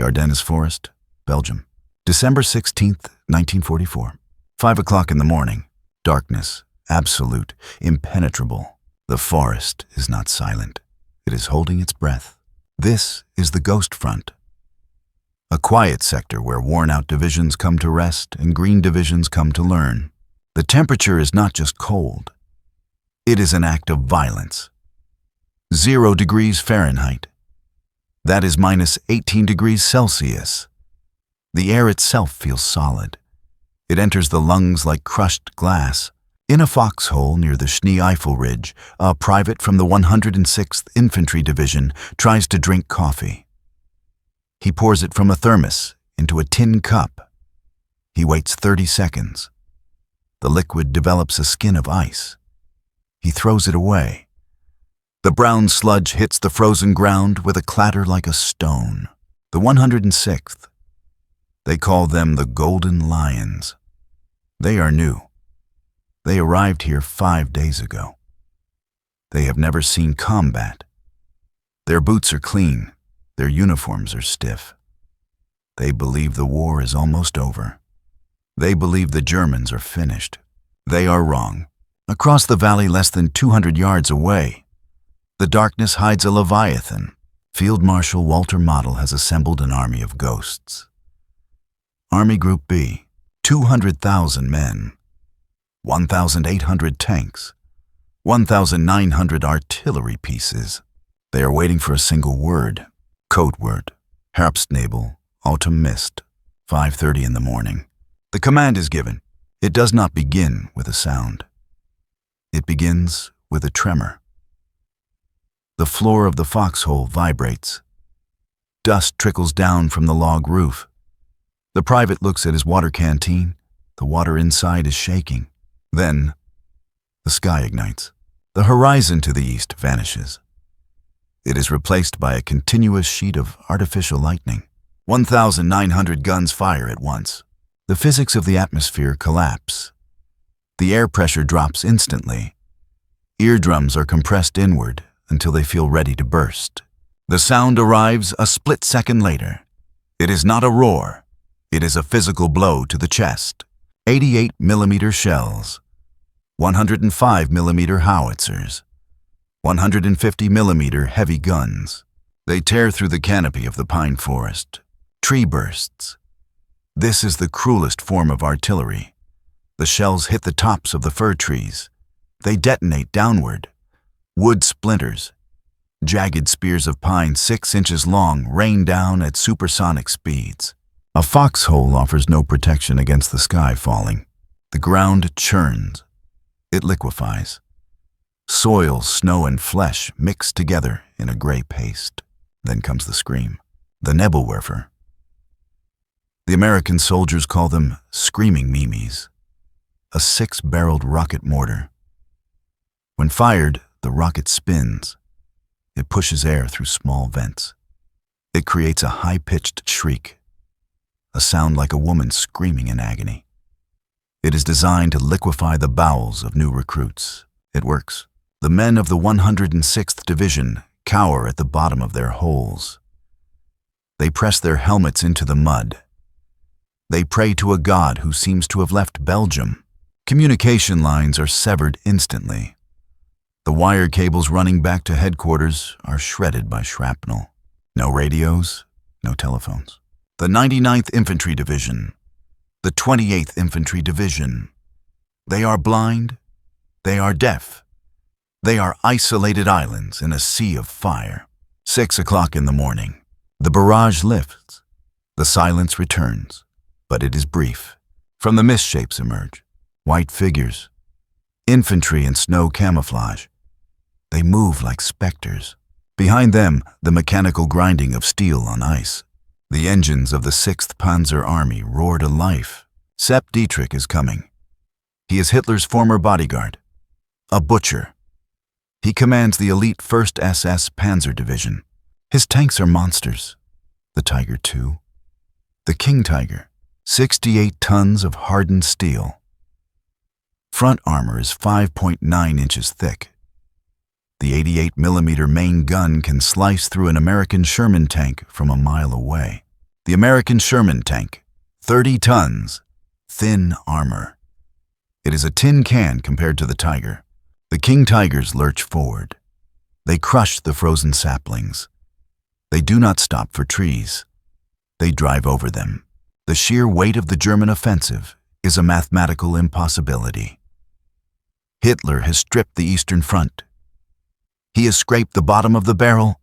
Ardennes forest, Belgium. December 16th, 1944. 5 o'clock in the morning. Darkness, absolute, impenetrable. The forest is not silent. It is holding its breath. This is the Ghost Front. A quiet sector where worn-out divisions come to rest and green divisions come to learn. The temperature is not just cold. It is an act of violence. 0 degrees Fahrenheit. That is minus 18 degrees Celsius. The air itself feels solid. It enters the lungs like crushed glass. In a foxhole near the Schnee Eifel ridge, a private from the 106th Infantry Division tries to drink coffee. He pours it from a thermos into a tin cup. He waits 30 seconds. The liquid develops a skin of ice. He throws it away. The brown sludge hits the frozen ground with a clatter like a stone. The 106th. They call them the Golden Lions. They are new. They arrived here 5 days ago. They have never seen combat. Their boots are clean. Their uniforms are stiff. They believe the war is almost over. They believe the Germans are finished. They are wrong. Across the valley less than 200 yards away, the darkness hides a Leviathan. Field Marshal Walter Model has assembled an army of ghosts. Army Group B, 200,000 men, 1,800 tanks, 1,900 artillery pieces. They are waiting for a single word, code word, Herbstnebel, autumn mist, 5:30 in the morning. The command is given. It does not begin with a sound. It begins with a tremor. The floor of the foxhole vibrates. Dust trickles down from the log roof. The private looks at his water canteen. The water inside is shaking. Then, the sky ignites. The horizon to the east vanishes. It is replaced by a continuous sheet of artificial lightning. 1,900 guns fire at once. The physics of the atmosphere collapse. The air pressure drops instantly. Eardrums are compressed inward until they feel ready to burst. The sound arrives a split second later. It is not a roar. It is a physical blow to the chest. 88mm shells, 105mm howitzers, 150mm heavy guns. They tear through the canopy of the pine forest. Tree bursts. This is the cruelest form of artillery. The shells hit the tops of the fir trees. They detonate downward. Wood splinters. Jagged spears of pine 6 inches long rain down at supersonic speeds. A foxhole offers no protection against the sky falling. The ground churns. It liquefies. Soil, snow, and flesh mix together in a gray paste. Then comes the scream. The Nebelwerfer. The American soldiers call them screaming mimes. A 6-barreled rocket mortar. When fired, the rocket spins. It pushes air through small vents. It creates a high-pitched shriek, a sound like a woman screaming in agony. It is designed to liquefy the bowels of new recruits. It works. The men of the 106th Division cower at the bottom of their holes. They press their helmets into the mud. They pray to a god who seems to have left Belgium. Communication lines are severed instantly. The wire cables running back to headquarters are shredded by shrapnel. No radios, no telephones. The 99th Infantry Division, the 28th Infantry Division. They are blind, they are deaf. They are isolated islands in a sea of fire. 6 o'clock in the morning. The barrage lifts. The silence returns, but it is brief. From the mist shapes emerge, white figures, infantry in snow camouflage. They move like specters. Behind them, the mechanical grinding of steel on ice. The engines of the 6th Panzer Army roar to life. Sepp Dietrich is coming. He is Hitler's former bodyguard, a butcher. He commands the elite 1st SS Panzer Division. His tanks are monsters. The Tiger II, the King Tiger, 68 tons of hardened steel. Front armor is 5.9 inches thick. The 88mm main gun can slice through an American Sherman tank from a mile away. The American Sherman tank, 30 tons, thin armor. It is a tin can compared to the Tiger. The King Tigers lurch forward. They crush the frozen saplings. They do not stop for trees. They drive over them. The sheer weight of the German offensive is a mathematical impossibility. Hitler has stripped the Eastern Front. He has scraped the bottom of the barrel.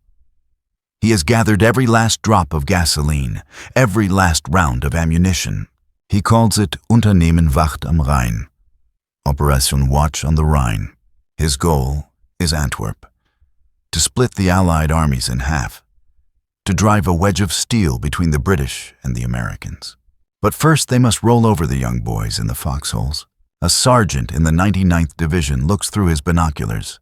He has gathered every last drop of gasoline, every last round of ammunition. He calls it Unternehmen Wacht am Rhein, Operation Watch on the Rhine. His goal is Antwerp, to split the Allied armies in half, to drive a wedge of steel between the British and the Americans. But first they must roll over the young boys in the foxholes. A sergeant in the 99th Division looks through his binoculars.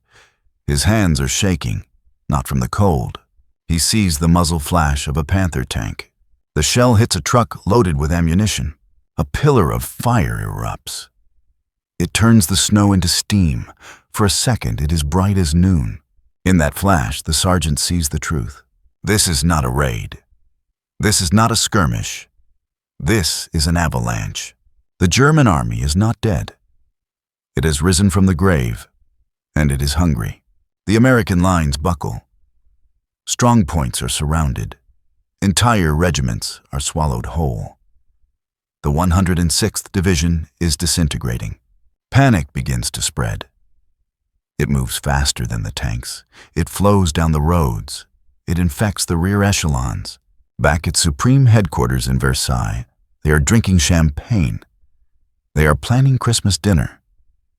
His hands are shaking, not from the cold. He sees the muzzle flash of a Panther tank. The shell hits a truck loaded with ammunition. A pillar of fire erupts. It turns the snow into steam. For a second, it is bright as noon. In that flash, the sergeant sees the truth. This is not a raid. This is not a skirmish. This is an avalanche. The German army is not dead. It has risen from the grave, and it is hungry. The American lines buckle. Strong points are surrounded. Entire regiments are swallowed whole. The 106th Division is disintegrating. Panic begins to spread. It moves faster than the tanks. It flows down the roads. It infects the rear echelons. Back at Supreme Headquarters in Versailles, they are drinking champagne. They are planning Christmas dinner.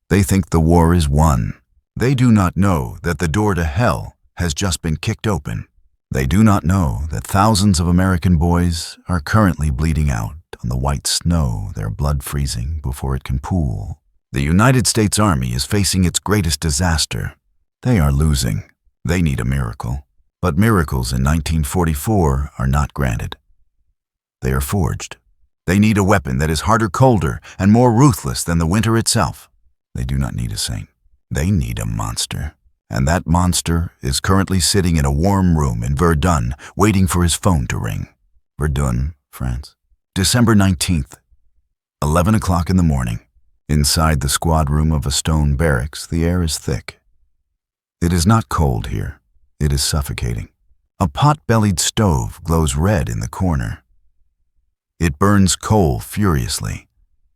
They think the war is won. They do not know that the door to hell has just been kicked open. They do not know that thousands of American boys are currently bleeding out on the white snow, their blood freezing before it can pool. The United States Army is facing its greatest disaster. They are losing. They need a miracle. But miracles in 1944 are not granted. They are forged. They need a weapon that is harder, colder, and more ruthless than the winter itself. They do not need a saint. They need a monster. And that monster is currently sitting in a warm room in Verdun, waiting for his phone to ring. Verdun, France. December 19th, 11 o'clock in the morning. Inside the squad room of a stone barracks, the air is thick. It is not cold here. It is suffocating. A pot-bellied stove glows red in the corner. It burns coal furiously.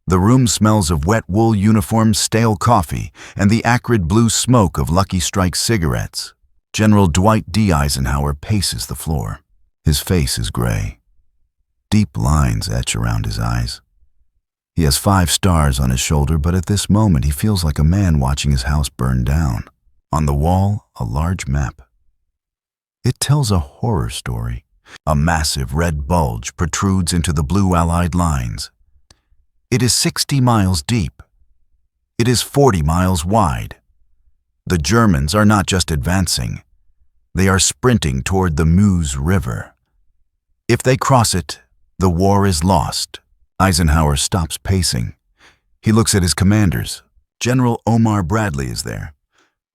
The room smells of wet wool uniforms, stale coffee, and the acrid blue smoke of Lucky Strike cigarettes. General Dwight D. Eisenhower paces the floor. His face is gray. Deep lines etch around his eyes. He has 5 stars on his shoulder, but at this moment he feels like a man watching his house burn down. On the wall, a large map. It tells a horror story. A massive red bulge protrudes into the blue Allied lines. It is 60 miles deep. It is 40 miles wide. The Germans are not just advancing. They are sprinting toward the Meuse River. If they cross it, the war is lost. Eisenhower stops pacing. He looks at his commanders. General Omar Bradley is there.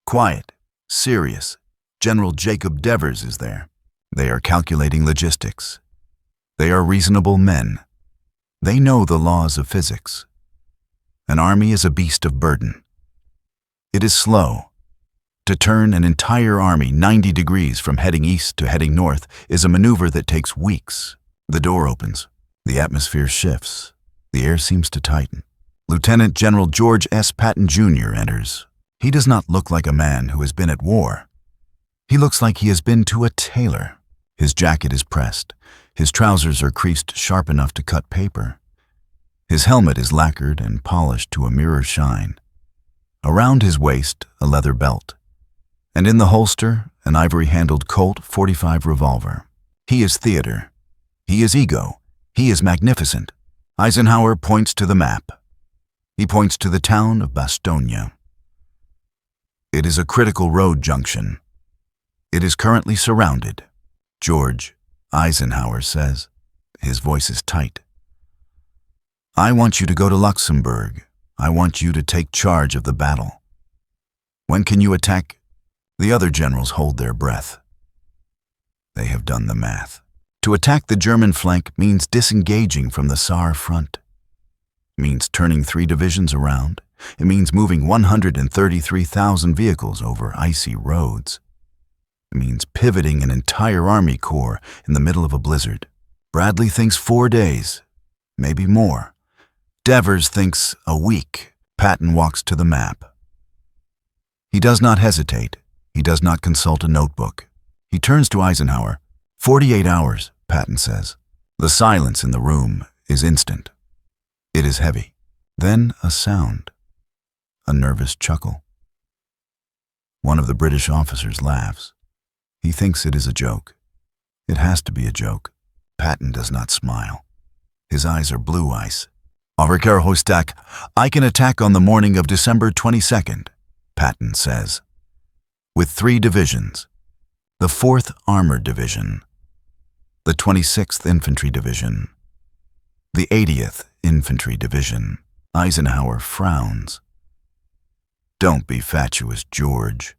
Quiet, serious. General Jacob Devers is there. They are calculating logistics. They are reasonable men. They know the laws of physics. An army is a beast of burden. It is slow. To turn an entire army 90 degrees from heading east to heading north is a maneuver that takes weeks. The door opens. The atmosphere shifts. The air seems to tighten. Lieutenant General George S. Patton, Jr. enters. He does not look like a man who has been at war. He looks like he has been to a tailor. His jacket is pressed. His trousers are creased sharp enough to cut paper. His helmet is lacquered and polished to a mirror shine. Around his waist, a leather belt. And in the holster, an ivory-handled Colt .45 revolver. He is theater. He is ego. He is magnificent. Eisenhower points to the map. He points to the town of Bastogne. It is a critical road junction. It is currently surrounded. George, Eisenhower says. His voice is tight. I want you to go to Luxembourg. I want you to take charge of the battle. When can you attack? The other generals hold their breath. They have done the math. To attack the German flank means disengaging from the Saar front. It means turning 3 divisions around. It means moving 133,000 vehicles over icy roads. It means pivoting an entire army corps in the middle of a blizzard. Bradley thinks 4 days, maybe more. Devers thinks a week. Patton walks to the map. He does not hesitate. He does not consult a notebook. He turns to Eisenhower. 48 hours, Patton says. The silence in the room is instant. It is heavy. Then a sound. A nervous chuckle. One of the British officers laughs. He thinks it is a joke. It has to be a joke. Patton does not smile. His eyes are blue ice. Overker Hostak, I can attack on the morning of December 22nd, Patton says. With 3 divisions. The 4th Armored Division. The 26th Infantry Division. The 80th Infantry Division. Eisenhower frowns. Don't be fatuous, George.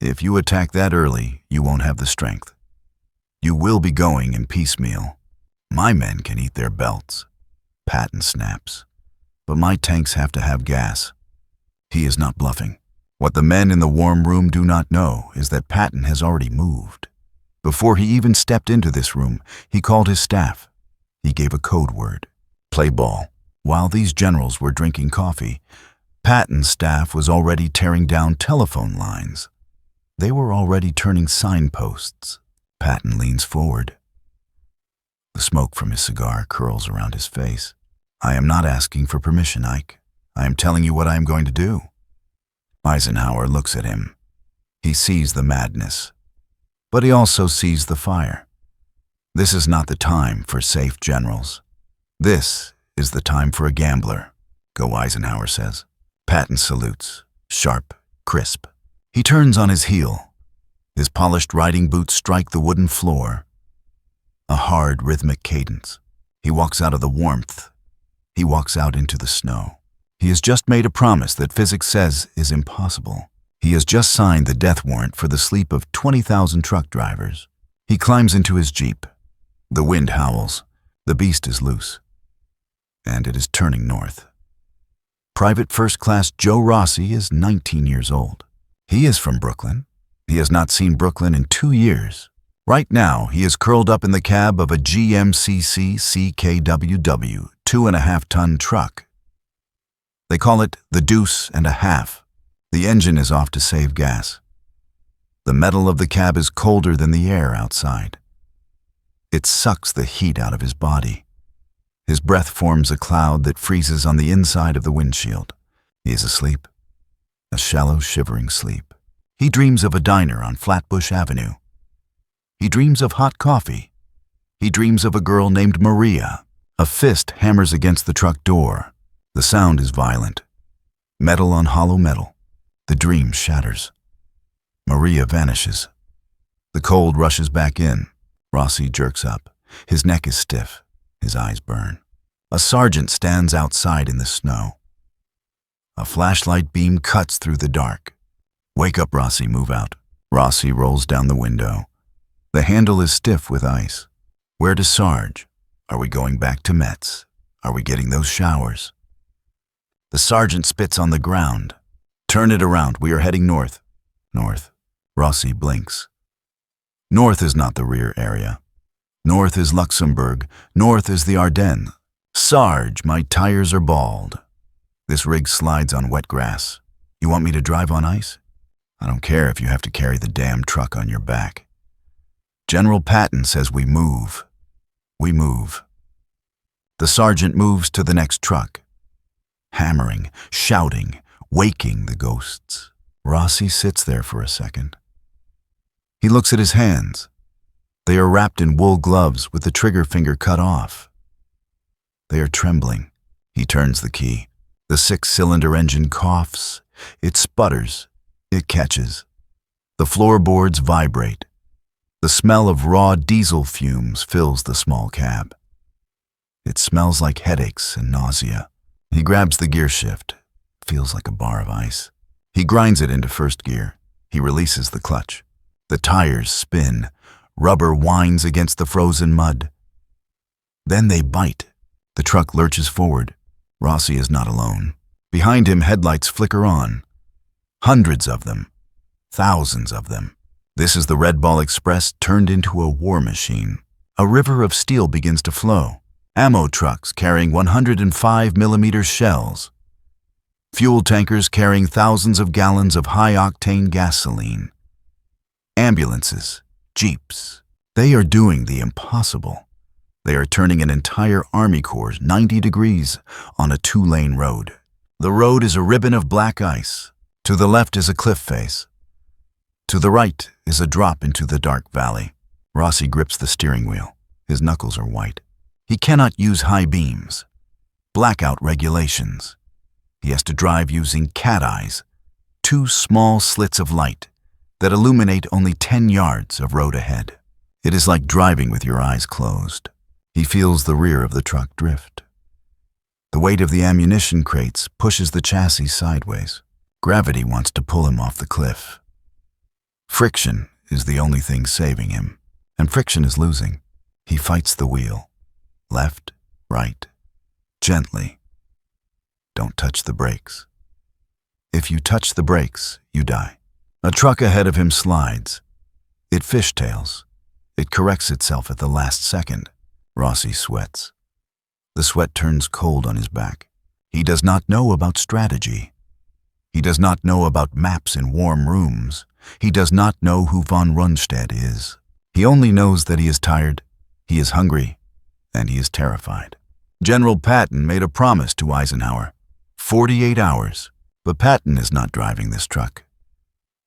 If you attack that early, you won't have the strength. You will be going in piecemeal. My men can eat their belts. Patton snaps. But my tanks have to have gas. He is not bluffing. What the men in the warm room do not know is that Patton has already moved. Before he even stepped into this room, he called his staff. He gave a code word. Play ball. While these generals were drinking coffee, Patton's staff was already tearing down telephone lines. They were already turning signposts. Patton leans forward. The smoke from his cigar curls around his face. I am not asking for permission, Ike. I am telling you what I am going to do. Eisenhower looks at him. He sees the madness, but he also sees the fire. This is not the time for safe generals. This is the time for a gambler, Go Eisenhower says. Patton salutes, sharp, crisp. He turns on his heel. His polished riding boots strike the wooden floor. A hard, rhythmic cadence. He walks out of the warmth. He walks out into the snow. He has just made a promise that physics says is impossible. He has just signed the death warrant for the sleep of 20,000 truck drivers. He climbs into his Jeep. The wind howls. The beast is loose. And it is turning north. Private First Class Joe Rossi is 19 years old. He is from Brooklyn. He has not seen Brooklyn in 2 years. Right now, he is curled up in the cab of a GMCC CKWW 2.5-ton truck. They call it the Deuce and a Half. The engine is off to save gas. The metal of the cab is colder than the air outside. It sucks the heat out of his body. His breath forms a cloud that freezes on the inside of the windshield. He is asleep. A shallow, shivering sleep. He dreams of a diner on Flatbush Avenue. He dreams of hot coffee. He dreams of a girl named Maria. A fist hammers against the truck door. The sound is violent. Metal on hollow metal. The dream shatters. Maria vanishes. The cold rushes back in. Rossi jerks up. His neck is stiff. His eyes burn. A sergeant stands outside in the snow. A flashlight beam cuts through the dark. Wake up, Rossi, move out. Rossi rolls down the window. The handle is stiff with ice. Where to Sarge? Are we going back to Metz? Are we getting those showers? The sergeant spits on the ground. Turn it around, we are heading north. North. Rossi blinks. North is not the rear area. North is Luxembourg. North is the Ardennes. Sarge, my tires are bald. This rig slides on wet grass. You want me to drive on ice? I don't care if you have to carry the damn truck on your back. General Patton says we move. We move. The sergeant moves to the next truck. Hammering, shouting, waking the ghosts. Rossi sits there for a second. He looks at his hands. They are wrapped in wool gloves with the trigger finger cut off. They are trembling. He turns the key. The 6-cylinder engine coughs. It sputters. It catches. The floorboards vibrate. The smell of raw diesel fumes fills the small cab. It smells like headaches and nausea. He grabs the gear shift. Feels like a bar of ice. He grinds it into first gear. He releases the clutch. The tires spin. Rubber whines against the frozen mud. Then they bite. The truck lurches forward. Rossi is not alone. Behind him, headlights flicker on. Hundreds of them. Thousands of them. This is the Red Ball Express turned into a war machine. A river of steel begins to flow. Ammo trucks carrying 105mm shells. Fuel tankers carrying thousands of gallons of high-octane gasoline. Ambulances, jeeps. They are doing the impossible. They are turning an entire Army Corps 90 degrees on a 2-lane road. The road is a ribbon of black ice. To the left is a cliff face. To the right is a drop into the dark valley. Rossi grips the steering wheel. His knuckles are white. He cannot use high beams. Blackout regulations. He has to drive using cat eyes, 2 small slits of light that illuminate only 10 yards of road ahead. It is like driving with your eyes closed. He feels the rear of the truck drift. The weight of the ammunition crates pushes the chassis sideways. Gravity wants to pull him off the cliff. Friction is the only thing saving him, and friction is losing. He fights the wheel. Left, right, gently. Don't touch the brakes. If you touch the brakes, you die. A truck ahead of him slides. It fishtails. It corrects itself at the last second. Rossi sweats. The sweat turns cold on his back. He does not know about strategy. He does not know about maps in warm rooms. He does not know who von Rundstedt is. He only knows that he is tired, he is hungry, and he is terrified. General Patton made a promise to Eisenhower. 48 hours. But Patton is not driving this truck.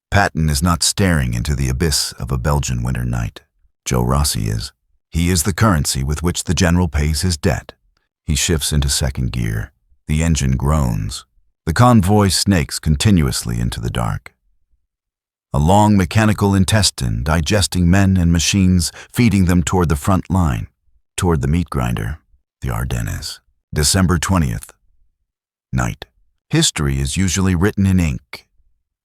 Patton is not staring into the abyss of a Belgian winter night. Joe Rossi is. He is the currency with which the general pays his debt. He shifts into second gear. The engine groans. The convoy snakes continuously into the dark. A long mechanical intestine digesting men and machines, feeding them toward the front line, toward the meat grinder, the Ardennes. December 20th. Night. History is usually written in ink.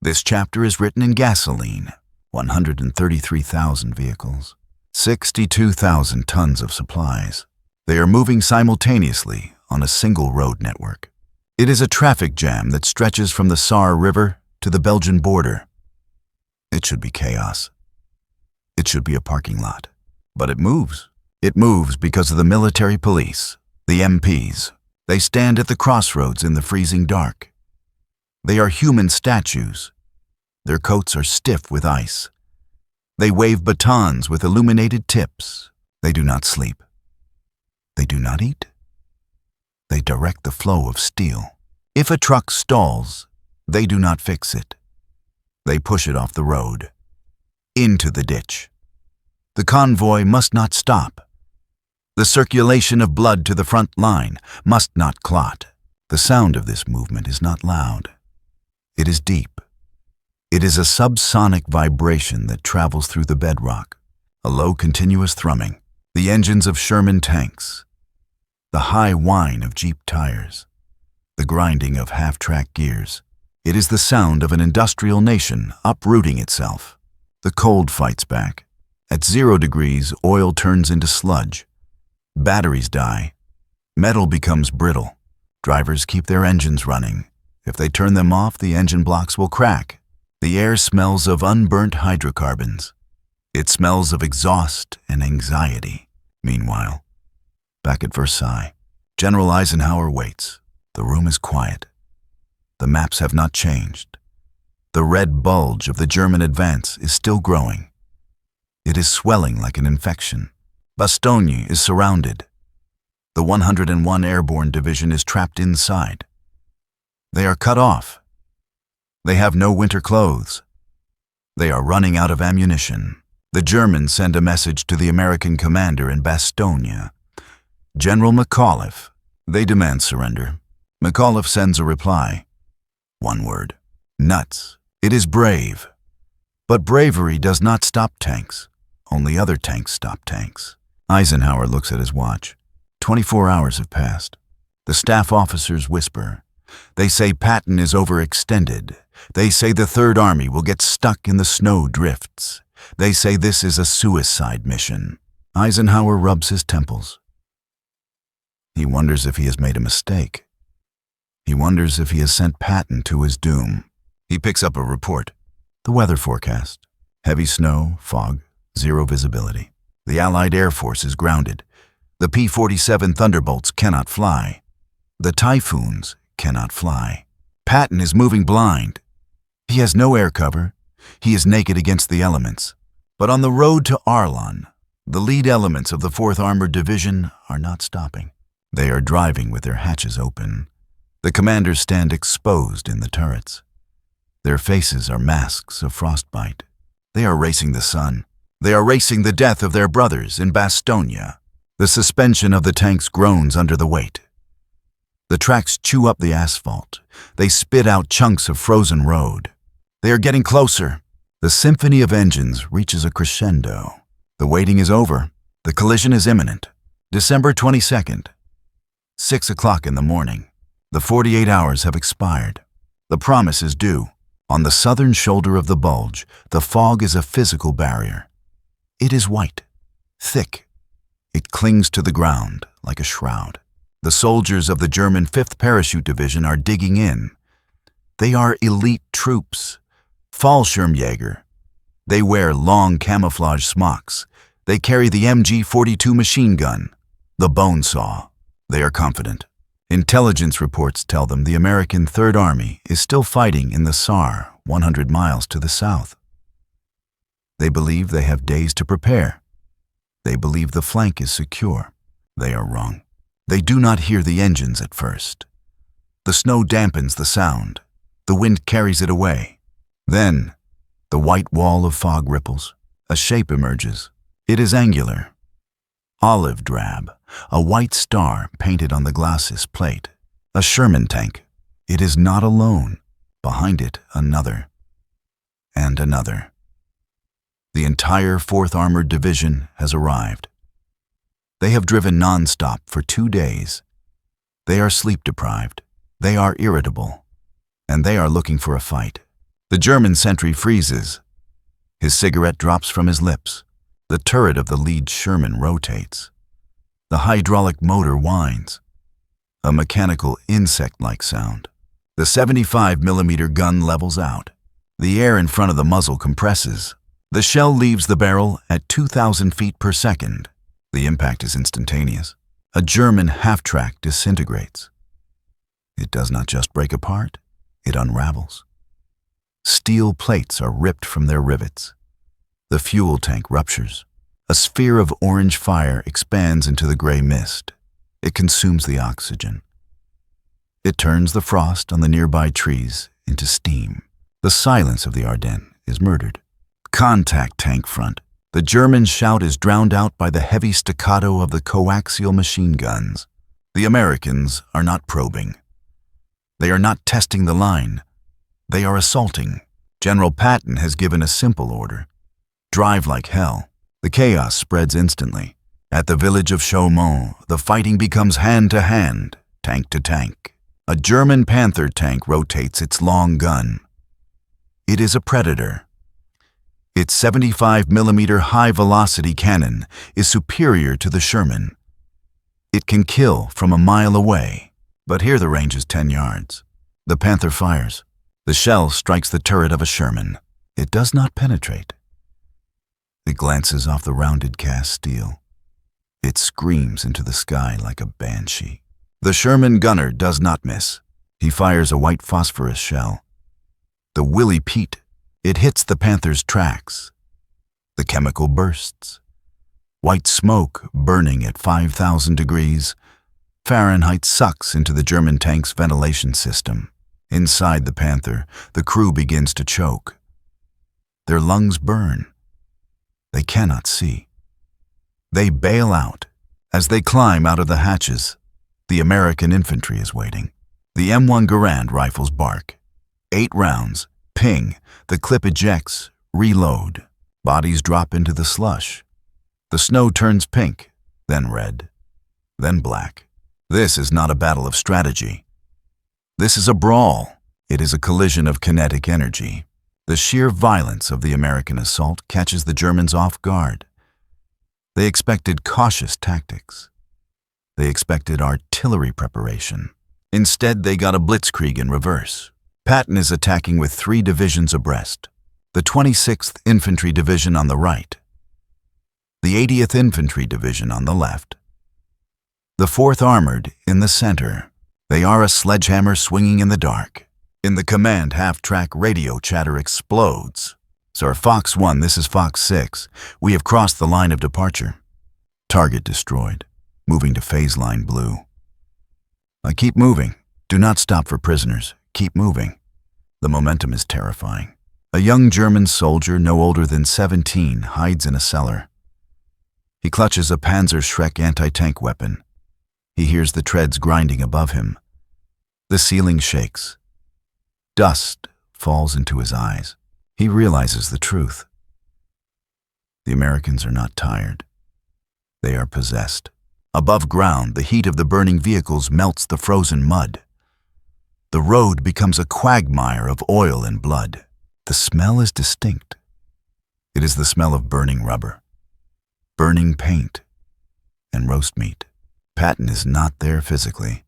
This chapter is written in gasoline. 133,000 vehicles. 62,000 tons of supplies. They are moving simultaneously on a single road network. It is a traffic jam that stretches from the Saar River to the Belgian border. It should be chaos. It should be a parking lot. But it moves. It moves because of the military police, the MPs. They stand at the crossroads in the freezing dark. They are human statues. Their coats are stiff with ice. They wave batons with illuminated tips. They do not sleep. They do not eat. They direct the flow of steel. If a truck stalls, they do not fix it. They push it off the road, into the ditch. The convoy must not stop. The circulation of blood to the front line must not clot. The sound of this movement is not loud. It is deep. It is a subsonic vibration that travels through the bedrock, a low continuous thrumming, the engines of Sherman tanks, the high whine of Jeep tires, the grinding of half-track gears. It is the sound of an industrial nation uprooting itself. The cold fights back. At 0 degrees, oil turns into sludge. Batteries die. Metal becomes brittle. Drivers keep their engines running. If they turn them off, the engine blocks will crack. The air smells of unburnt hydrocarbons. It smells of exhaust and anxiety. Meanwhile, back at Versailles, General Eisenhower waits. The room is quiet. The maps have not changed. The red bulge of the German advance is still growing. It is swelling like an infection. Bastogne is surrounded. The 101 Airborne Division is trapped inside. They are cut off. They have no winter clothes. They are running out of ammunition. The Germans send a message to the American commander in Bastogne. General McAuliffe. They demand surrender. McAuliffe sends a reply. One word. Nuts. It is brave. But bravery does not stop tanks. Only other tanks stop tanks. Eisenhower looks at his watch. 24 hours have passed. The staff officers whisper. They say Patton is overextended. They say the Third Army will get stuck in the snow drifts. They say this is a suicide mission. Eisenhower rubs his temples. He wonders if he has made a mistake. He wonders if he has sent Patton to his doom. He picks up a report. The weather forecast. Heavy snow, fog, zero visibility. The Allied Air Force is grounded. The P-47 Thunderbolts cannot fly. The Typhoons cannot fly. Patton is moving blind. He has no air cover. He is naked against the elements. But on the road to Ardennes, the lead elements of the 4th Armored Division are not stopping. They are driving with their hatches open. The commanders stand exposed in the turrets. Their faces are masks of frostbite. They are racing the sun. They are racing the death of their brothers in Bastogne. The suspension of the tanks groans under the weight. The tracks chew up the asphalt. They spit out chunks of frozen road. They are getting closer. The symphony of engines reaches a crescendo. The waiting is over. The collision is imminent. December 22nd, 6 o'clock in the morning. The 48 hours have expired. The promise is due. On the southern shoulder of the Bulge, the fog is a physical barrier. It is white, thick. It clings to the ground like a shroud. The soldiers of the German 5th Parachute Division are digging in. They are elite troops. Fallschirmjäger. They wear long camouflage smocks. They carry the MG-42 machine gun, the bone saw. They are confident. Intelligence reports tell them the American Third Army is still fighting in the Saar, 100 miles to the south. They believe they have days to prepare. They believe the flank is secure. They are wrong. They do not hear the engines at first. The snow dampens the sound. The wind carries it away. Then, the white wall of fog ripples. A shape emerges. It is angular. Olive drab, a white star painted on the glacis plate. A Sherman tank. It is not alone. Behind it, another. And another. The entire 4th Armored Division has arrived. They have driven non-stop for 2 days. They are sleep-deprived. They are irritable. And they are looking for a fight. The German sentry freezes. His cigarette drops from his lips. The turret of the lead Sherman rotates. The hydraulic motor whines. A mechanical insect-like sound. The 75mm gun levels out. The air in front of the muzzle compresses. The shell leaves the barrel at 2,000 feet per second. The impact is instantaneous. A German half-track disintegrates. It does not just break apart, it unravels. Steel plates are ripped from their rivets. The fuel tank ruptures. A sphere of orange fire expands into the gray mist. It consumes the oxygen. It turns the frost on the nearby trees into steam. The silence of the Ardennes is murdered. Contact tank front. The German shout is drowned out by the heavy staccato of the coaxial machine guns. The Americans are not probing. They are not testing the line. They are assaulting. General Patton has given a simple order. Drive like hell. The chaos spreads instantly. At the village of Chaumont, the fighting becomes hand-to-hand, tank-to-tank. A German Panther tank rotates its long gun. It is a Predator. Its 75mm high-velocity cannon is superior to the Sherman. It can kill from a mile away, but here the range is 10 yards. The Panther fires. The shell strikes the turret of a Sherman. It does not penetrate. It glances off the rounded cast steel. It screams into the sky like a banshee. The Sherman gunner does not miss. He fires a white phosphorus shell. The Willie Pete. It hits the Panther's tracks. The chemical bursts. White smoke burning at 5,000 degrees Fahrenheit sucks into the German tank's ventilation system. Inside the Panther, the crew begins to choke. Their lungs burn. They cannot see. They bail out. As they climb out of the hatches, the American infantry is waiting. The M1 Garand rifles bark. 8 rounds. Ping. The clip ejects. Reload. Bodies drop into the slush. The snow turns pink, then red, then black. This is not a battle of strategy. This is a brawl. It is a collision of kinetic energy. The sheer violence of the American assault catches the Germans off guard. They expected cautious tactics. They expected artillery preparation. Instead, they got a blitzkrieg in reverse. Patton is attacking with 3 divisions abreast. The 26th Infantry Division on the right. The 80th Infantry Division on the left. The 4th Armored in the center. They are a sledgehammer swinging in the dark. In the command half-track radio chatter explodes. Sir Fox 1, this is Fox 6. We have crossed the line of departure. Target destroyed. Moving to phase line blue. I keep moving. Do not stop for prisoners. Keep moving. The momentum is terrifying. A young German soldier, no older than 17, hides in a cellar. He clutches a Panzerschreck anti-tank weapon. He hears the treads grinding above him. The ceiling shakes. Dust falls into his eyes. He realizes the truth. The Americans are not tired. They are possessed. Above ground, the heat of the burning vehicles melts the frozen mud. The road becomes a quagmire of oil and blood. The smell is distinct. It is the smell of burning rubber, burning paint, and roast meat. Patton is not there physically.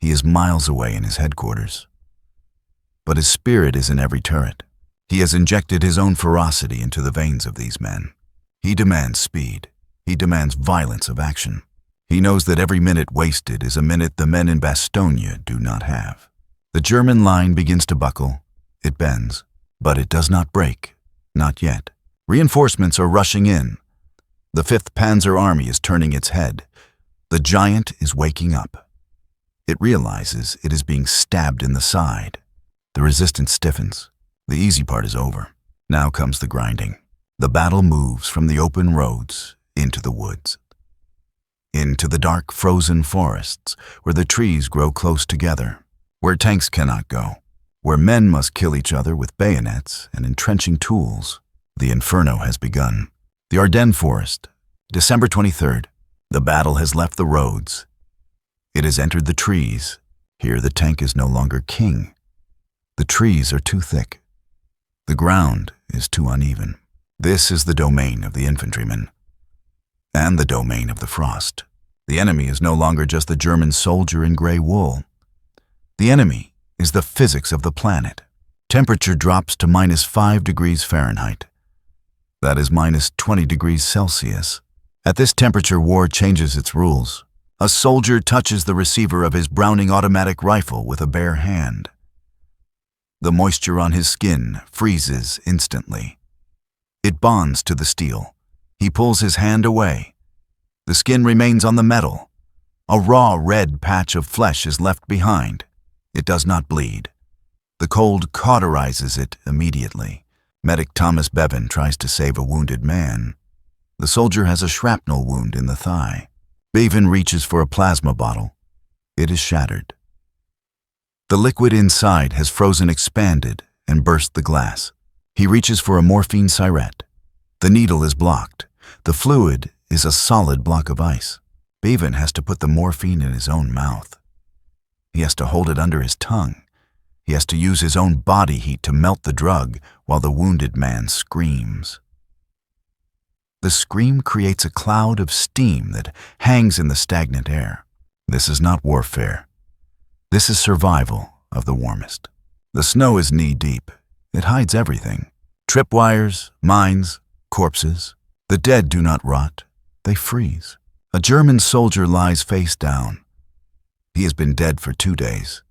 He is miles away in his headquarters. But his spirit is in every turret. He has injected his own ferocity into the veins of these men. He demands speed. He demands violence of action. He knows that every minute wasted is a minute the men in Bastogne do not have. The German line begins to buckle. It bends. But it does not break. Not yet. Reinforcements are rushing in. The 5th Panzer Army is turning its head. The giant is waking up. It realizes it is being stabbed in the side. The resistance stiffens. The easy part is over. Now comes the grinding. The battle moves from the open roads into the woods. Into the dark, frozen forests, where the trees grow close together, where tanks cannot go, where men must kill each other with bayonets and entrenching tools. The inferno has begun. The Ardennes Forest, December 23rd. The battle has left the roads. It has entered the trees. Here the tank is no longer king. The trees are too thick. The ground is too uneven. This is the domain of the infantryman, and the domain of the frost. The enemy is no longer just the German soldier in gray wool. The enemy is the physics of the planet. Temperature drops to -5 degrees Fahrenheit. That is -20 degrees Celsius. At this temperature, war changes its rules. A soldier touches the receiver of his Browning automatic rifle with a bare hand. The moisture on his skin freezes instantly. It bonds to the steel. He pulls his hand away. The skin remains on the metal. A raw red patch of flesh is left behind. It does not bleed. The cold cauterizes it immediately. Medic Thomas Bevan tries to save a wounded man. The soldier has a shrapnel wound in the thigh. Bevan reaches for a plasma bottle. It is shattered. The liquid inside has frozen expanded and burst the glass. He reaches for a morphine syrette. The needle is blocked. The fluid is a solid block of ice. Bevan has to put the morphine in his own mouth. He has to hold it under his tongue. He has to use his own body heat to melt the drug while the wounded man screams. The scream creates a cloud of steam that hangs in the stagnant air. This is not warfare. This is survival of the warmest. The snow is knee-deep. It hides everything. Tripwires, mines, corpses. The dead do not rot. They freeze. A German soldier lies face down. He has been dead for 2 days.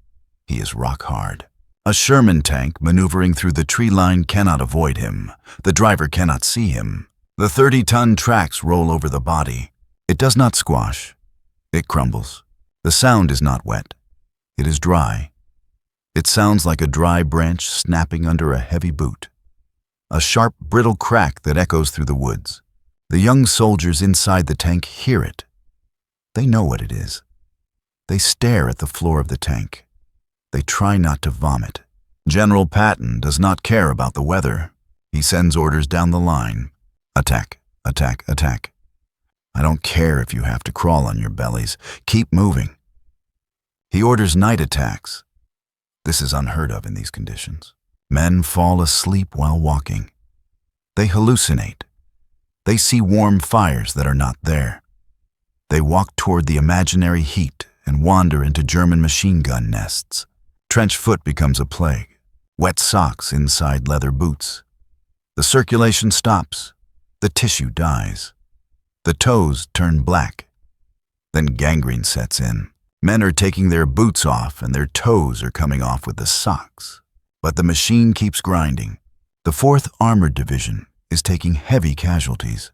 He is rock hard. A Sherman tank maneuvering through the tree line cannot avoid him. The driver cannot see him. The 30-ton tracks roll over the body. It does not squash. It crumbles. The sound is not wet. It is dry. It sounds like a dry branch snapping under a heavy boot. A sharp, brittle crack that echoes through the woods. The young soldiers inside the tank hear it. They know what it is. They stare at the floor of the tank. They try not to vomit. General Patton does not care about the weather. He sends orders down the line. Attack, attack, attack. I don't care if you have to crawl on your bellies. Keep moving. He orders night attacks. This is unheard of in these conditions. Men fall asleep while walking. They hallucinate. They see warm fires that are not there. They walk toward the imaginary heat and wander into German machine gun nests. Trench foot becomes a plague. Wet socks inside leather boots. The circulation stops. The tissue dies. The toes turn black. Then gangrene sets in. Men are taking their boots off and their toes are coming off with the socks. But the machine keeps grinding. The 4th Armored Division is taking heavy casualties.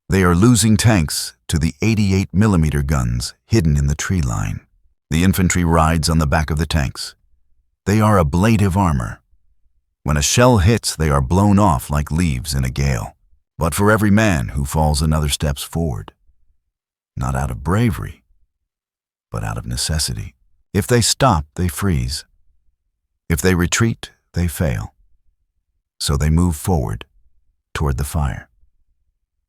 They are losing tanks to the 88mm guns hidden in the tree line. The infantry rides on the back of the tanks. They are ablative armor. When a shell hits, they are blown off like leaves in a gale. But for every man who falls another steps forward, not out of bravery, but out of necessity. If they stop, they freeze. If they retreat, they fail. So they move forward toward the fire.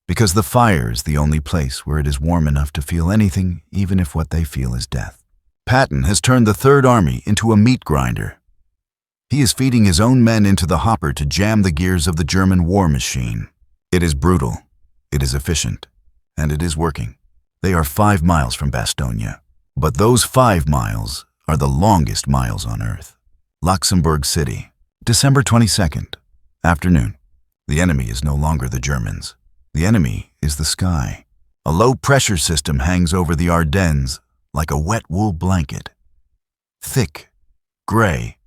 Because the fire is the only place where it is warm enough to feel anything, even if what they feel is death. Patton has turned the Third Army into a meat grinder. He is feeding his own men into the hopper to jam the gears of the German war machine. It is brutal, it is efficient, and it is working. They are 5 miles from Bastogne, but those 5 miles are the longest miles on Earth. Luxembourg City, December 22nd, afternoon. The enemy is no longer the Germans. The enemy is the sky. A low-pressure system hangs over the Ardennes like a wet wool blanket. Thick, gray,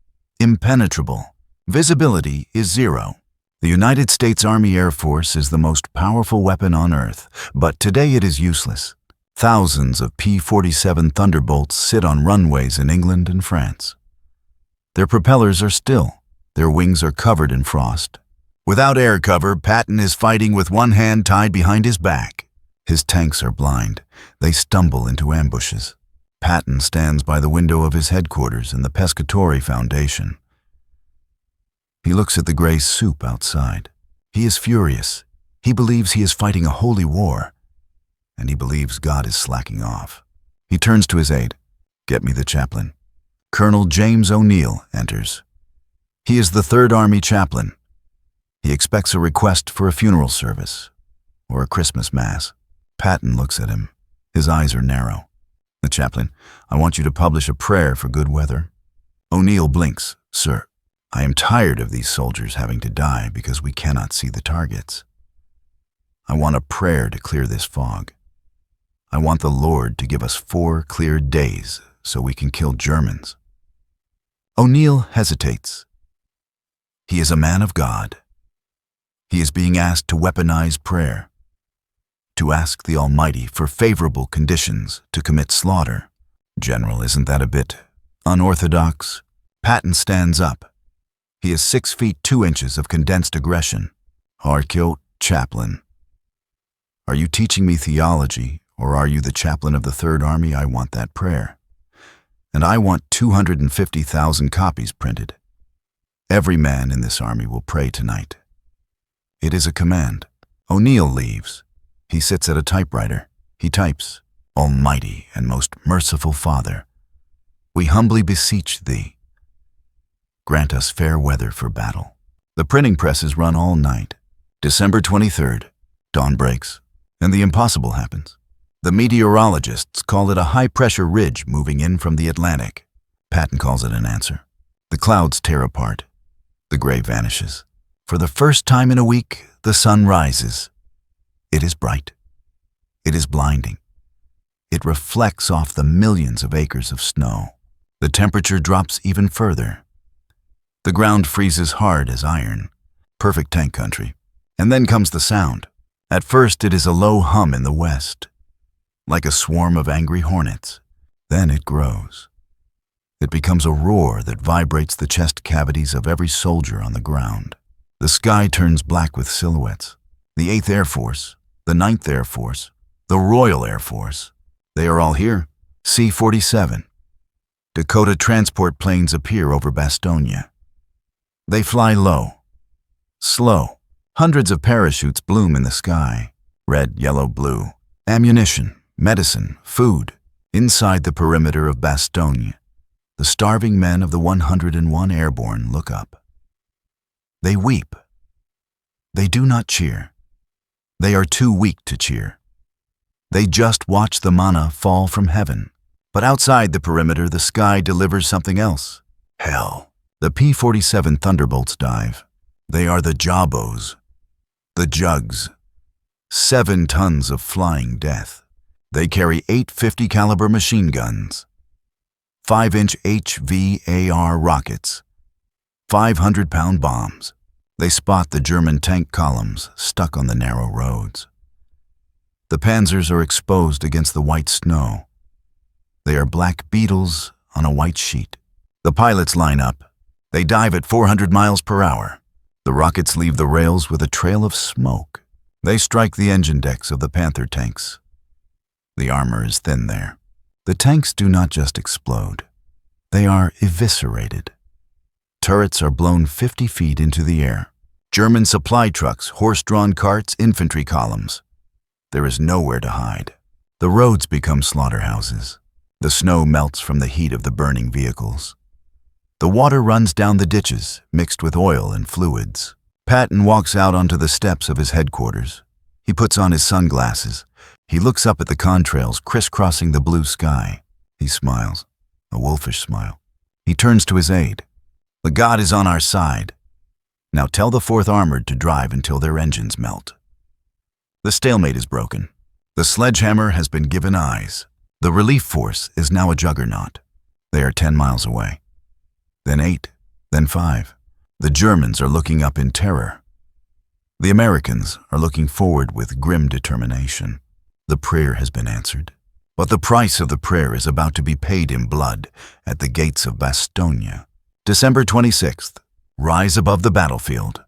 impenetrable. Visibility is 0. The United States Army Air Force is the most powerful weapon on Earth, but today it is useless. Thousands of P-47 Thunderbolts sit on runways in England and France. Their propellers are still. Their wings are covered in frost. Without air cover, Patton is fighting with one hand tied behind his back. His tanks are blind. They stumble into ambushes. Patton stands by the window of his headquarters in the Pescatori Foundation. He looks at the gray soup outside. He is furious. He believes he is fighting a holy war, and he believes God is slacking off. He turns to his aide. "Get me the chaplain." Colonel James O'Neill enters. He is the Third Army chaplain. He expects a request for a funeral service or a Christmas mass. Patton looks at him. His eyes are narrow. The chaplain, "I want you to publish a prayer for good weather." O'Neill blinks. "Sir, I am tired of these soldiers having to die because we cannot see the targets. I want a prayer to clear this fog. I want the Lord to give us 4 clear days so we can kill Germans." O'Neill hesitates. He is a man of God. He is being asked to weaponize prayer, to ask the Almighty for favorable conditions to commit slaughter. "General, isn't that a bit unorthodox?" Patton stands up. He is 6 feet 2 inches of condensed aggression. "Harkyo, chaplain. Are you teaching me theology, or are you the chaplain of the Third Army? I want that prayer. And I want 250,000 copies printed. Every man in this army will pray tonight." It is a command. O'Neill leaves. He sits at a typewriter. He types, "Almighty and most merciful Father, we humbly beseech Thee. Grant us fair weather for battle." The printing presses run all night. December 23rd, dawn breaks, and the impossible happens. The meteorologists call it a high-pressure ridge moving in from the Atlantic. Patton calls it an answer. The clouds tear apart. The gray vanishes. For the first time in a week, the sun rises. It is bright. It is blinding. It reflects off the millions of acres of snow. The temperature drops even further. The ground freezes hard as iron. Perfect tank country. And then comes the sound. At first, it is a low hum in the west, like a swarm of angry hornets. Then it grows. It becomes a roar that vibrates the chest cavities of every soldier on the ground. The sky turns black with silhouettes. The 8th Air Force, the 9th Air Force, the Royal Air Force. They are all here. C-47. Dakota transport planes appear over Bastogne. They fly low, slow. Hundreds of parachutes bloom in the sky. Red, yellow, blue. Ammunition, medicine, food. Inside the perimeter of Bastogne, the starving men of the 101 Airborne look up. They weep. They do not cheer. They are too weak to cheer. They just watch the manna fall from heaven. But outside the perimeter, the sky delivers something else. Hell. The P-47 Thunderbolts dive. They are the Jabos, the Jugs. 7 tons of flying death. They carry 8 50 caliber machine guns, 5-inch HVAR rockets, 500-pound bombs. They spot the German tank columns stuck on the narrow roads. The panzers are exposed against the white snow. They are black beetles on a white sheet. The pilots line up. They dive at 400 miles per hour. The rockets leave the rails with a trail of smoke. They strike the engine decks of the Panther tanks. The armor is thin there. The tanks do not just explode. They are eviscerated. Turrets are blown 50 feet into the air. German supply trucks, horse-drawn carts, infantry columns. There is nowhere to hide. The roads become slaughterhouses. The snow melts from the heat of the burning vehicles. The water runs down the ditches, mixed with oil and fluids. Patton walks out onto the steps of his headquarters. He puts on his sunglasses. He looks up at the contrails crisscrossing the blue sky. He smiles, a wolfish smile. He turns to his aide. The God is on our side. Now tell the 4th Armored to drive until their engines melt. The stalemate is broken. The sledgehammer has been given eyes. The relief force is now a juggernaut. They are 10 miles away. Then 8, then 5. The Germans are looking up in terror. The Americans are looking forward with grim determination. The prayer has been answered, but the price of the prayer is about to be paid in blood at the gates of Bastogne. December 26th, rise above the battlefield.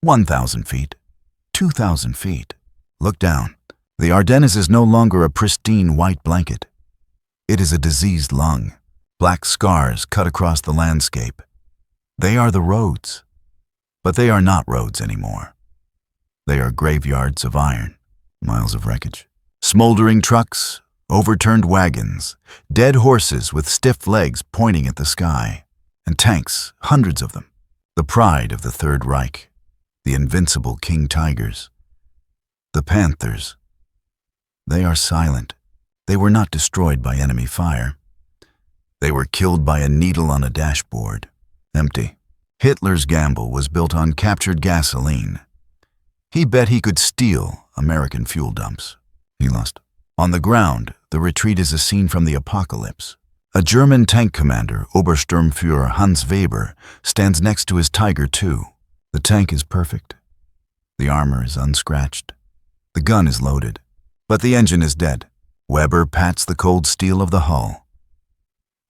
1,000 feet, 2,000 feet. Look down. The Ardennes is no longer a pristine white blanket. It is a diseased lung. Black scars cut across the landscape. They are the roads, but they are not roads anymore. They are graveyards of iron, miles of wreckage, smoldering trucks, overturned wagons, dead horses with stiff legs pointing at the sky, and tanks, hundreds of them, the pride of the Third Reich, the invincible King Tigers. The Panthers. They are silent. They were not destroyed by enemy fire. They were killed by a needle on a dashboard, empty. Hitler's gamble was built on captured gasoline. He bet he could steal American fuel dumps. He lost. On the ground, the retreat is a scene from the apocalypse. A German tank commander, Obersturmführer Hans Weber, stands next to his Tiger II. The tank is perfect. The armor is unscratched. The gun is loaded, but the engine is dead. Weber pats the cold steel of the hull.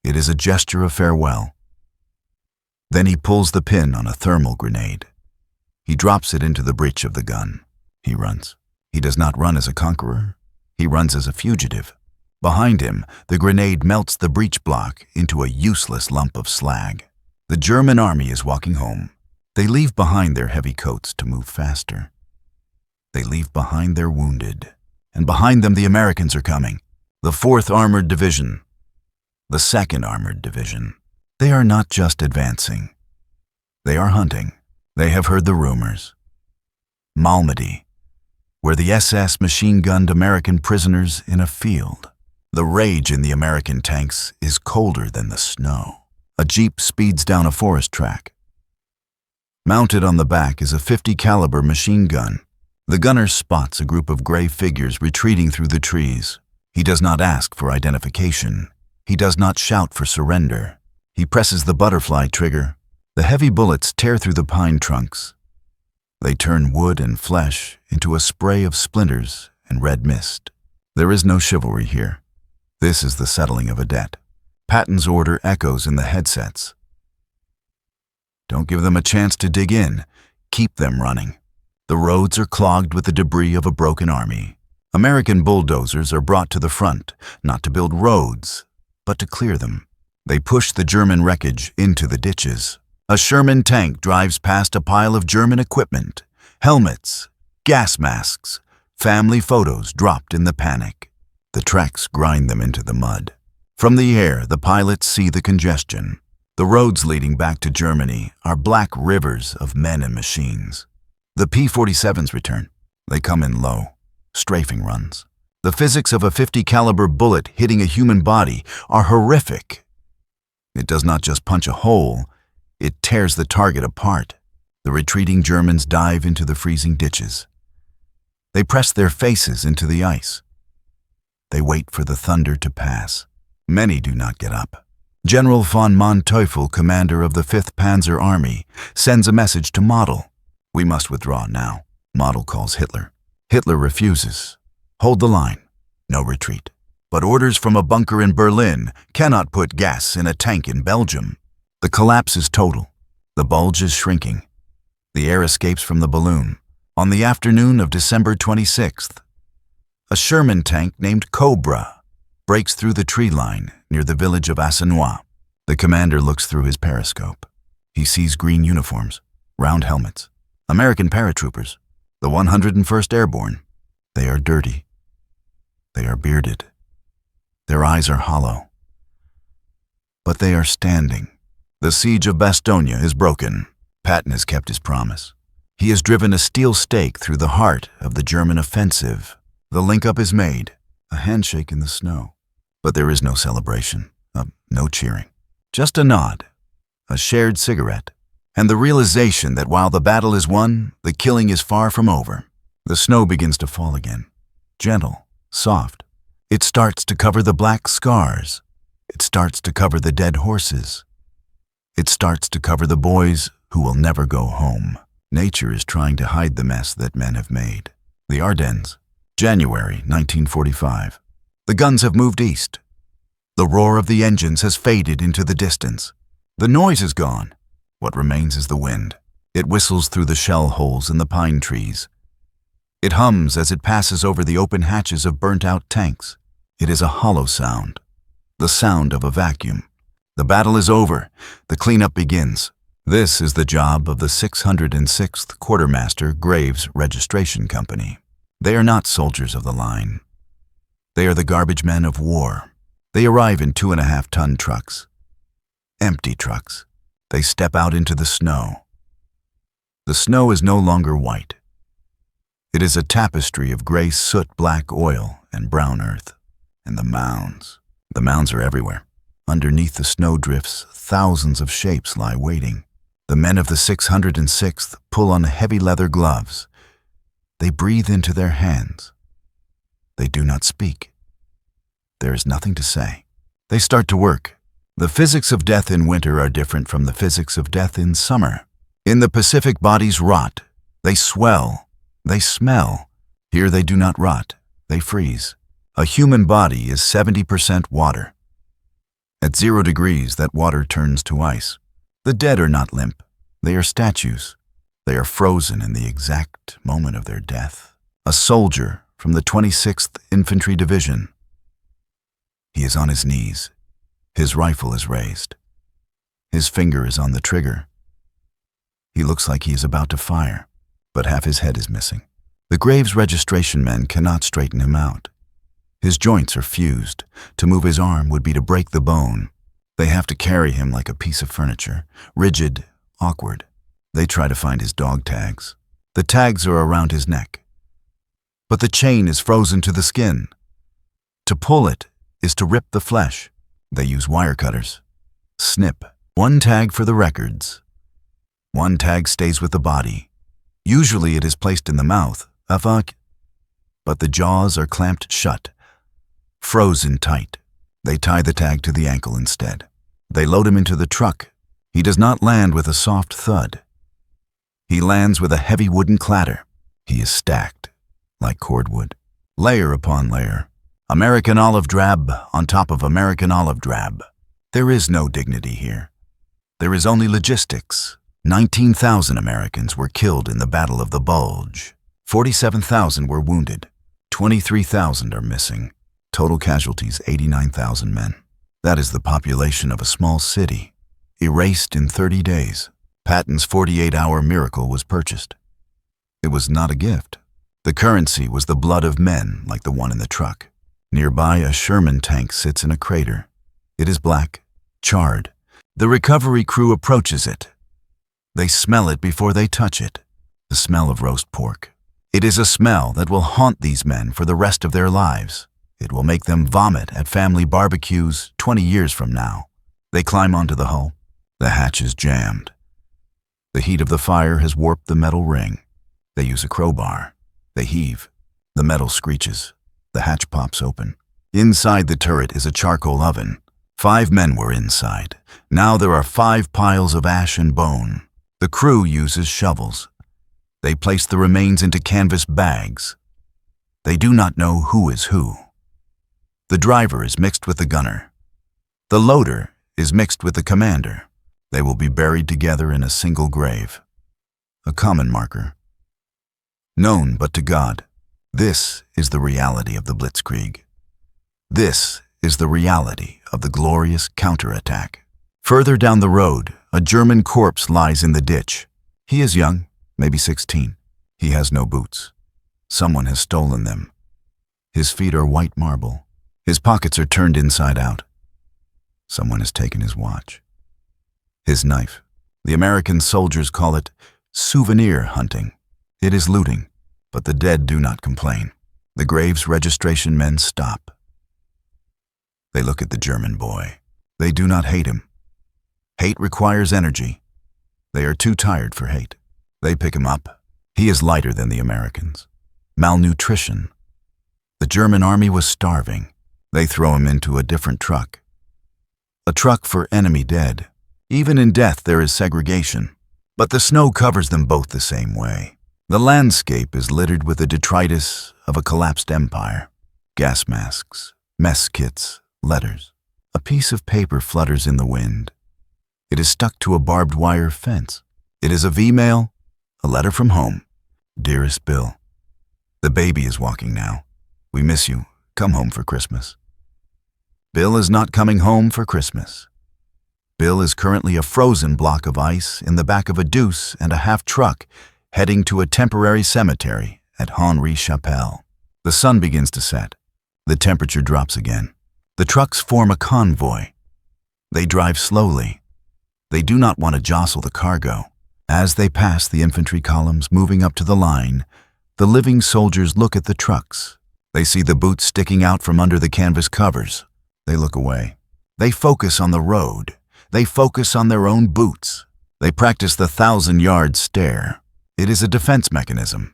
It is a gesture of farewell. Then he pulls the pin on a thermal grenade. He drops it into the breech of the gun. He runs. He does not run as a conqueror. He runs as a fugitive. Behind him, the grenade melts the breech block into a useless lump of slag. The German army is walking home. They leave behind their heavy coats to move faster. They leave behind their wounded. And behind them the Americans are coming. The 4th Armored Division. The 2nd Armored Division. They are not just advancing. They are hunting. They have heard the rumors. Malmedy, where the SS machine-gunned American prisoners in a field. The rage in the American tanks is colder than the snow. A jeep speeds down a forest track. Mounted on the back is a 50 caliber machine gun. The gunner spots a group of gray figures retreating through the trees. He does not ask for identification. He does not shout for surrender. He presses the butterfly trigger. The heavy bullets tear through the pine trunks. They turn wood and flesh into a spray of splinters and red mist. There is no chivalry here. This is the settling of a debt. Patton's order echoes in the headsets. Don't give them a chance to dig in. Keep them running. The roads are clogged with the debris of a broken army. American bulldozers are brought to the front, not to build roads, but to clear them. They push the German wreckage into the ditches. A Sherman tank drives past a pile of German equipment, helmets, gas masks, family photos dropped in the panic. The tracks grind them into the mud. From the air, the pilots see the congestion. The roads leading back to Germany are black rivers of men and machines. The P-47s return. They come in low, strafing runs. The physics of a .50 caliber bullet hitting a human body are horrific. It does not just punch a hole, it tears the target apart. The retreating Germans dive into the freezing ditches. They press their faces into the ice. They wait for the thunder to pass. Many do not get up. General von Manteuffel, commander of the 5th Panzer Army, sends a message to Model. We must withdraw now. Model calls Hitler. Hitler refuses. Hold the line. No retreat. But orders from a bunker in Berlin cannot put gas in a tank in Belgium. The collapse is total. The Bulge is shrinking. The air escapes from the balloon. On the afternoon of December 26th, a Sherman tank named Cobra breaks through the tree line near the village of Assenois. The commander looks through his periscope. He sees green uniforms, round helmets, American paratroopers, the 101st Airborne. They are dirty. They are bearded. Their eyes are hollow. But they are standing. The siege of Bastogne is broken. Patton has kept his promise. He has driven a steel stake through the heart of the German offensive. The link-up is made, a handshake in the snow. But there is no celebration, no cheering. Just a nod, a shared cigarette, and the realization that while the battle is won, the killing is far from over. The snow begins to fall again, gentle, soft. It starts to cover the black scars. It starts to cover the dead horses. It starts to cover the boys who will never go home. Nature is trying to hide the mess that men have made. The Ardennes, January 1945. The guns have moved east. The roar of the engines has faded into the distance. The noise is gone. What remains is the wind. It whistles through the shell holes in the pine trees. It hums as it passes over the open hatches of burnt-out tanks. It is a hollow sound, the sound of a vacuum. The battle is over. The cleanup begins. This is the job of the 606th Quartermaster Graves Registration Company. They are not soldiers of the line. They are the garbage men of war. They arrive in 2.5-ton trucks. Empty trucks. They step out into the snow. The snow is no longer white. It is a tapestry of gray soot-black oil and brown earth. And the mounds. The mounds are everywhere. Underneath the snowdrifts, thousands of shapes lie waiting. The men of the 606th pull on heavy leather gloves. They breathe into their hands. They do not speak. There is nothing to say. They start to work. The physics of death in winter are different from the physics of death in summer. In the Pacific, bodies rot. They swell. They smell. Here they do not rot. They freeze. A human body is 70% water. At 0 degrees, that water turns to ice. The dead are not limp. They are statues. They are frozen in the exact moment of their death. A soldier from the 26th Infantry Division. He is on his knees. His rifle is raised. His finger is on the trigger. He looks like he is about to fire, but half his head is missing. The Graves registration men cannot straighten him out. His joints are fused. To move his arm would be to break the bone. They have to carry him like a piece of furniture, rigid, awkward. They try to find his dog tags. The tags are around his neck. But the chain is frozen to the skin. To pull it is to rip the flesh. They use wire cutters. Snip. One tag for the records. One tag stays with the body. Usually it is placed in the mouth, but the jaws are clamped shut, frozen tight. They tie the tag to the ankle instead. They load him into the truck. He does not land with a soft thud. He lands with a heavy wooden clatter. He is stacked, like cordwood, layer upon layer. American olive drab on top of American olive drab. There is no dignity here. There is only logistics. 19,000 Americans were killed in the Battle of the Bulge. 47,000 were wounded. 23,000 are missing. Total casualties, 89,000 men. That is the population of a small city, erased in 30 days. Patton's 48-hour miracle was purchased. It was not a gift. The currency was the blood of men like the one in the truck. Nearby, a Sherman tank sits in a crater. It is black, charred. The recovery crew approaches it. They smell it before they touch it. The smell of roast pork. It is a smell that will haunt these men for the rest of their lives. It will make them vomit at family barbecues 20 years from now. They climb onto the hull. The hatch is jammed. The heat of the fire has warped the metal ring. They use a crowbar. They heave. The metal screeches. The hatch pops open. Inside the turret is a charcoal oven. 5 men were inside. Now there are 5 piles of ash and bone. The crew uses shovels. They place the remains into canvas bags. They do not know who is who. The driver is mixed with the gunner. The loader is mixed with the commander. They will be buried together in a single grave. A common marker. Known but to God. This is the reality of the Blitzkrieg. This is the reality of the glorious counterattack. Further down the road, a German corpse lies in the ditch. He is young, maybe 16. He has no boots. Someone has stolen them. His feet are white marble. His pockets are turned inside out. Someone has taken his watch. His knife. The American soldiers call it souvenir hunting. It is looting, but the dead do not complain. The grave's registration men stop. They look at the German boy. They do not hate him. Hate requires energy. They are too tired for hate. They pick him up. He is lighter than the Americans. Malnutrition. The German army was starving. They throw him into a different truck. A truck for enemy dead. Even in death there is segregation. But the snow covers them both the same way. The landscape is littered with the detritus of a collapsed empire. Gas masks, mess kits, letters. A piece of paper flutters in the wind. It is stuck to a barbed wire fence. It is a V-mail, a letter from home. Dearest Bill, the baby is walking now. We miss you. Come home for Christmas. Bill is not coming home for Christmas. Bill is currently a frozen block of ice in the back of a deuce and a half truck heading to a temporary cemetery at Henri Chapelle. The sun begins to set. The temperature drops again. The trucks form a convoy. They drive slowly. They do not want to jostle the cargo. As they pass the infantry columns moving up to the line, the living soldiers look at the trucks. They see the boots sticking out from under the canvas covers. They look away. They focus on the road. They focus on their own boots. They practice the 1,000-yard stare. It is a defense mechanism.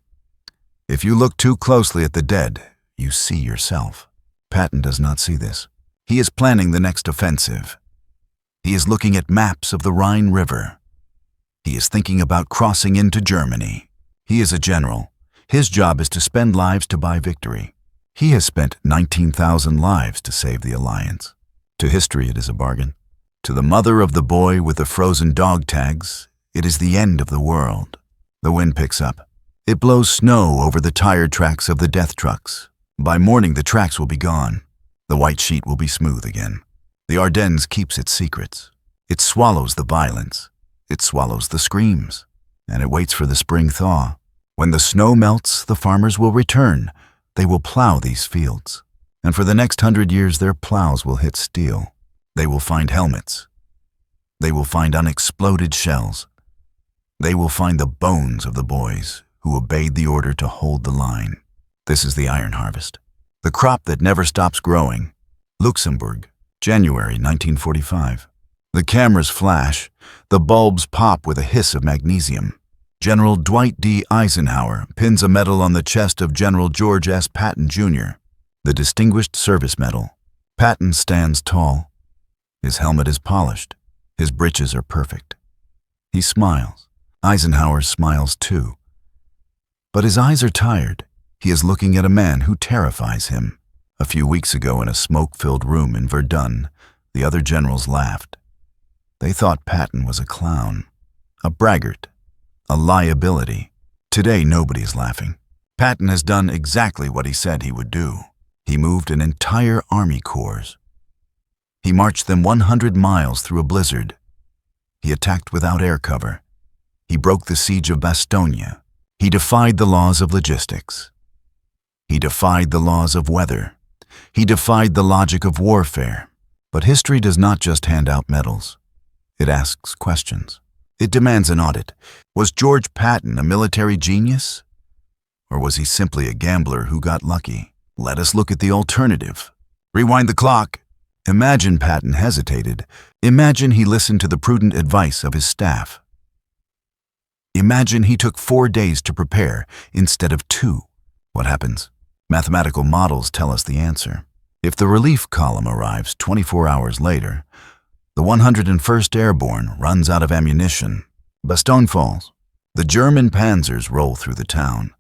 If you look too closely at the dead, you see yourself. Patton does not see this. He is planning the next offensive. He is looking at maps of the Rhine River. He is thinking about crossing into Germany. He is a general. His job is to spend lives to buy victory. He has spent 19,000 lives to save the Alliance. To history, it is a bargain. To the mother of the boy with the frozen dog tags, it is the end of the world. The wind picks up. It blows snow over the tired tracks of the death trucks. By morning, the tracks will be gone. The white sheet will be smooth again. The Ardennes keeps its secrets. It swallows the violence. It swallows the screams. And it waits for the spring thaw. When the snow melts, the farmers will return. They will plow these fields. And for the next 100 years, their plows will hit steel. They will find helmets. They will find unexploded shells. They will find the bones of the boys who obeyed the order to hold the line. This is the iron harvest. The crop that never stops growing. Luxembourg, January 1945. The cameras flash. The bulbs pop with a hiss of magnesium. General Dwight D. Eisenhower pins a medal on the chest of General George S. Patton, Jr., the Distinguished Service Medal. Patton stands tall. His helmet is polished. His breeches are perfect. He smiles. Eisenhower smiles too. But his eyes are tired. He is looking at a man who terrifies him. A few weeks ago in a smoke-filled room in Verdun, the other generals laughed. They thought Patton was a clown, a braggart, a liability. Today, nobody is laughing. Patton has done exactly what he said he would do. He moved an entire army corps. He marched them 100 miles through a blizzard. He attacked without air cover. He broke the siege of Bastogne. He defied the laws of logistics. He defied the laws of weather. He defied the logic of warfare. But history does not just hand out medals. It asks questions. It demands an audit. Was George Patton a military genius? Or was he simply a gambler who got lucky? Let us look at the alternative. Rewind the clock. Imagine Patton hesitated. Imagine he listened to the prudent advice of his staff. Imagine he took 4 days to prepare instead of 2. What happens? Mathematical models tell us the answer. If the relief column arrives 24 hours later, the 101st Airborne runs out of ammunition. Bastogne falls. The German panzers roll through the town.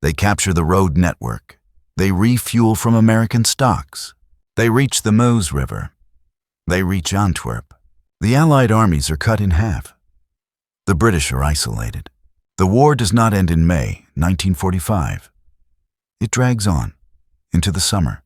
They capture the road network. They refuel from American stocks. They reach the Meuse River. They reach Antwerp. The Allied armies are cut in half. The British are isolated. The war does not end in May 1945. It drags on into the summer,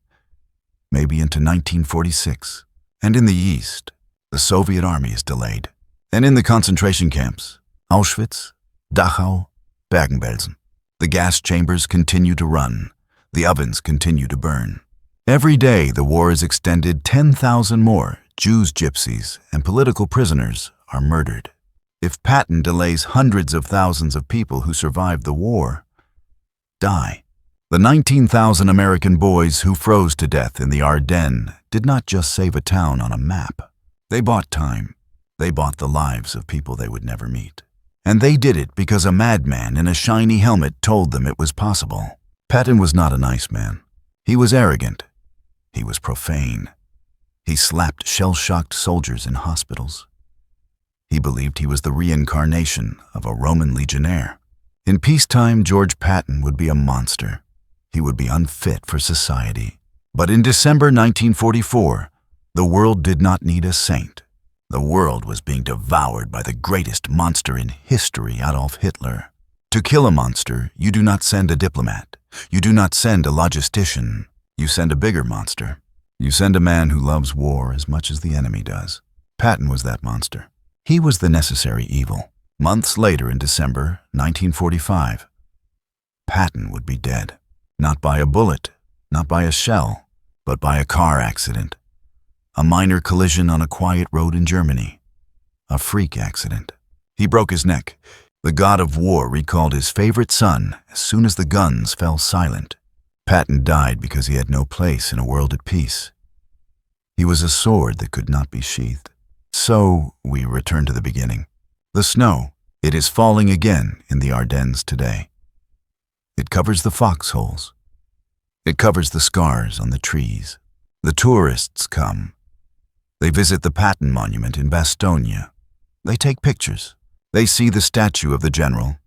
maybe into 1946. And in the east, the Soviet army is delayed. And in the concentration camps, Auschwitz, Dachau, Bergen-Belsen, the gas chambers continue to run. The ovens continue to burn. Every day, the war is extended. 10,000 more Jews, gypsies, and political prisoners are murdered. If Patton delays, hundreds of thousands of people who survived the war die. The 19,000 American boys who froze to death in the Ardennes did not just save a town on a map. They bought time. They bought the lives of people they would never meet. And they did it because a madman in a shiny helmet told them it was possible. Patton was not a nice man. He was arrogant. He was profane. He slapped shell-shocked soldiers in hospitals. He believed he was the reincarnation of a Roman legionnaire. In peacetime, George Patton would be a monster. He would be unfit for society. But in December 1944, the world did not need a saint. The world was being devoured by the greatest monster in history, Adolf Hitler. To kill a monster, you do not send a diplomat. You do not send a logistician. You send a bigger monster. You send a man who loves war as much as the enemy does. Patton was that monster. He was the necessary evil. Months later, in December 1945, Patton would be dead. Not by a bullet, not by a shell, but by a car accident. A minor collision on a quiet road in Germany. A freak accident. He broke his neck. The god of war recalled his favorite son as soon as the guns fell silent. Patton died because he had no place in a world at peace. He was a sword that could not be sheathed. So we return to the beginning. The snow, it is falling again in the Ardennes today. It covers the foxholes. It covers the scars on the trees. The tourists come. They visit the Patton Monument in Bastogne. They take pictures. They see the statue of the general.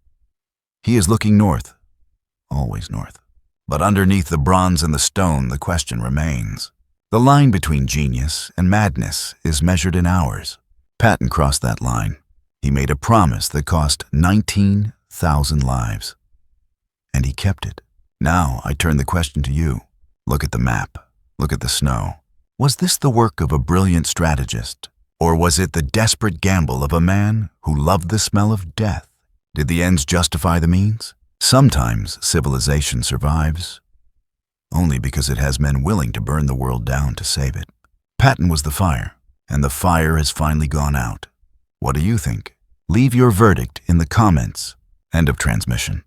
He is looking north, always north. But underneath the bronze and the stone, the question remains. The line between genius and madness is measured in hours. Patton crossed that line. He made a promise that cost 19,000 lives. And he kept it. Now I turn the question to you. Look at the map. Look at the snow. Was this the work of a brilliant strategist? Or was it the desperate gamble of a man who loved the smell of death? Did the ends justify the means? Sometimes civilization survives only because it has men willing to burn the world down to save it. Patton was the fire, and the fire has finally gone out. What do you think? Leave your verdict in the comments. End of transmission.